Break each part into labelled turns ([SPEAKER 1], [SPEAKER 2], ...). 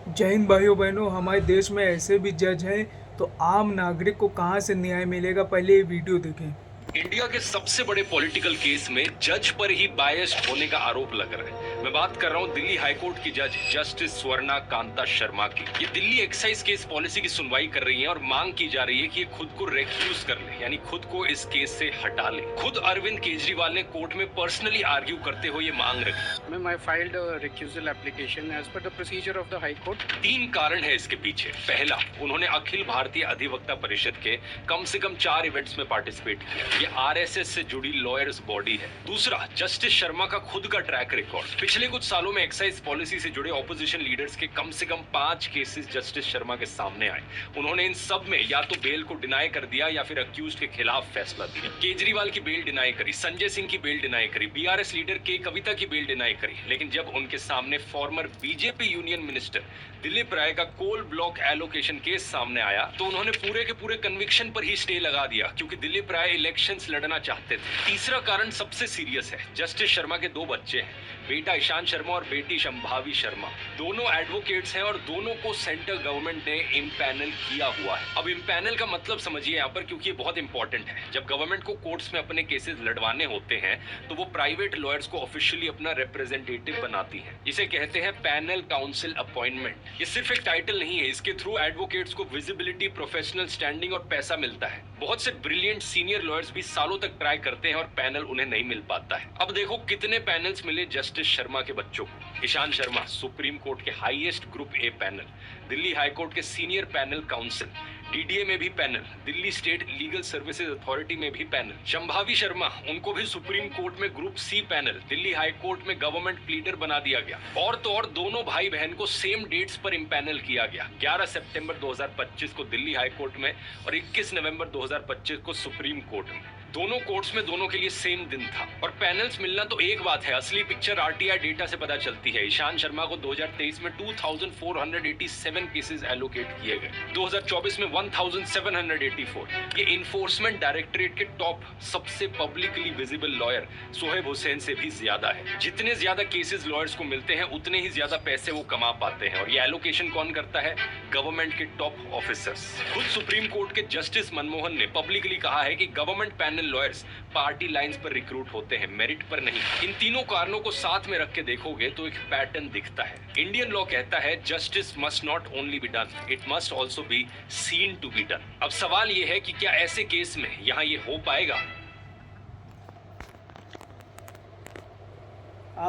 [SPEAKER 1] जय हिंद भाइयों बहनों। हमारे देश में ऐसे भी जज हैं, तो आम नागरिक को कहां से न्याय मिलेगा? पहले ये वीडियो देखें।
[SPEAKER 2] इंडिया के सबसे बड़े पॉलिटिकल केस में जज पर ही बायस्ड होने का आरोप लग रहा है। मैं बात कर रहा हूं दिल्ली हाईकोर्ट की जज जस्टिस स्वर्णा कांता शर्मा की। ये दिल्ली एक्साइज केस पॉलिसी की सुनवाई कर रही हैं और मांग की जा रही है कि ये खुद को रेक्यूज कर ले, यानी खुद को इस केस से हटा ले। खुद अरविंद केजरीवाल ने कोर्ट में पर्सनली आर्ग्यू करते हुए ये मांग रखी।
[SPEAKER 3] Ma'am, I filed a recusal application as per the procedure of the High Court.
[SPEAKER 2] 3 कारण है इसके पीछे। पहला, उन्होंने अखिल भारतीय अधिवक्ता परिषद के कम से कम 4 इवेंट्स में पार्टिसिपेट किया। ये आरएसएस से जुड़ी लॉयर्स बॉडी है। दूसरा, जस्टिस शर्मा का खुद का ट्रैक रिकॉर्ड। पिछले कुछ सालों में एक्साइज पॉलिसी से जुड़े ऑपोजिशन लीडर्स के कम से कम 5 केसेस जस्टिस शर्मा के सामने आए। उन्होंने इन सब में या तो बेल को डिनाई कर दिया या फिर अक्यूज्ड के खिलाफ फैसला दिया। केजरीवाल की बेल डिनाई करी, संजय सिंह की बेल डिनाई करी, बीआरएस लीडर के कविता की बेल डिनाई करी। लेकिन जब उनके सामने former BJP union minister Dilip Ray का कोल ब्लॉक एलोकेशन केस सामने आया तो उन्होंने पूरे के पूरे कन्विक्शन पर ही स्टे लगा दिया, क्योंकि दिलीप राय इलेक्शंस लड़ना चाहते थे। तीसरा कारण सबसे सीरियस है। जस्टिस शर्मा के 2 बच्चे हैं, बेटा ईशान शर्मा और बेटी संभावी शर्मा। दोनों एडवोकेट्स हैं और दोनों को सेंट्रल गवर्नमेंट ने इम्पैनल किया हुआ है। अब इम्पैनल का मतलब समझिए यहाँ पर, क्योंकि ये बहुत इंपॉर्टेंट है। जब गवर्नमेंट को कोर्ट्स में अपने केसेस लड़वाने होते हैं तो वो प्राइवेट लॉयर्स को ऑफिशियली अपना रिप्रेजेंटेटिव बनाती है। इसे कहते हैं पैनल काउंसिल अपॉइंटमेंट। ये सिर्फ एक टाइटल नहीं है, इसके थ्रू एडवोकेट्स को विजिबिलिटी, प्रोफेशनल स्टैंडिंग और पैसा मिलता है। बहुत से ब्रिलियंट सीनियर लॉयर्स भी सालों तक ट्राई करते हैं और पैनल उन्हें नहीं मिल पाता है। अब देखो कितने पैनल्स मिले जस्टिस शर्मा के बच्चों को। ईशान शर्मा सुप्रीम कोर्ट के highest group A panel, Delhi high court के सीनियर पैनल काउंसिल, डीडीए में भी panel, Delhi state legal services authority में भी पैनल। संभावी शर्मा, उनको भी सुप्रीम कोर्ट में group C panel, Delhi high court में गवर्नमेंट प्लीडर बना दिया गया। और तो और दोनों भाई बहन को सेम डेट्स पर इम्पैनल किया गया, 11 सितंबर 2025 को दिल्ली हाई कोर्ट में और 21 नवंबर 2025 को सुप्रीम कोर्ट में। दोनों कोर्ट्स में दोनों के लिए सेम दिन था। और पैनल्स मिलना तो एक बात है, असली पिक्चर आरटीआई डेटा से पता चलती है। ईशान शर्मा को 2023 में 2487 केसेस एलोकेट किए गए, 2024 में 1784। ये इन्फोर्समेंट डायरेक्टरेट के टॉप सबसे publicly visible lawyer Sohaib Hussain से भी ज्यादा है। जितने ज्यादा केसेस लॉयर्स को मिलते हैं उतने ही ज्यादा पैसे वो कमा पाते हैं। और ये एलोकेशन कौन करता है? गवर्नमेंट के टॉप ऑफिसर्स। खुद सुप्रीम कोर्ट के जस्टिस मनमोहन ने पब्लिकली कहा है कि government panel lawyers party lines पर रिक्रूट होते हैं, मेरिट पर नहीं। इन तीनों कारणों को साथ में रख के देखोगे तो एक पैटर्न दिखता है। इंडियन लॉ कहता है justice must not only be done, it must also be seen to be done. अब सवाल यह है कि क्या ऐसे केस में यहाँ ये हो पाएगा?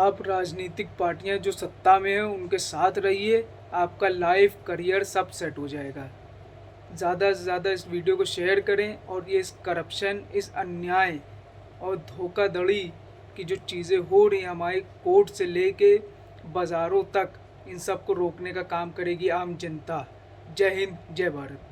[SPEAKER 1] आप राजनीतिक पार्टियां जो सत्ता में हैं उनके साथ रहिए, आपका लाइफ करियर सब सेट हो जाएगा। ज़्यादा से ज़्यादा इस वीडियो को शेयर करें और ये इस करप्शन, इस अन्याय और धोखाधड़ी की जो चीज़ें हो रही हैं हमारे कोर्ट से लेके बाज़ारों तक, इन सब को रोकने का काम करेगी आम जनता। जय हिंद, जय भारत।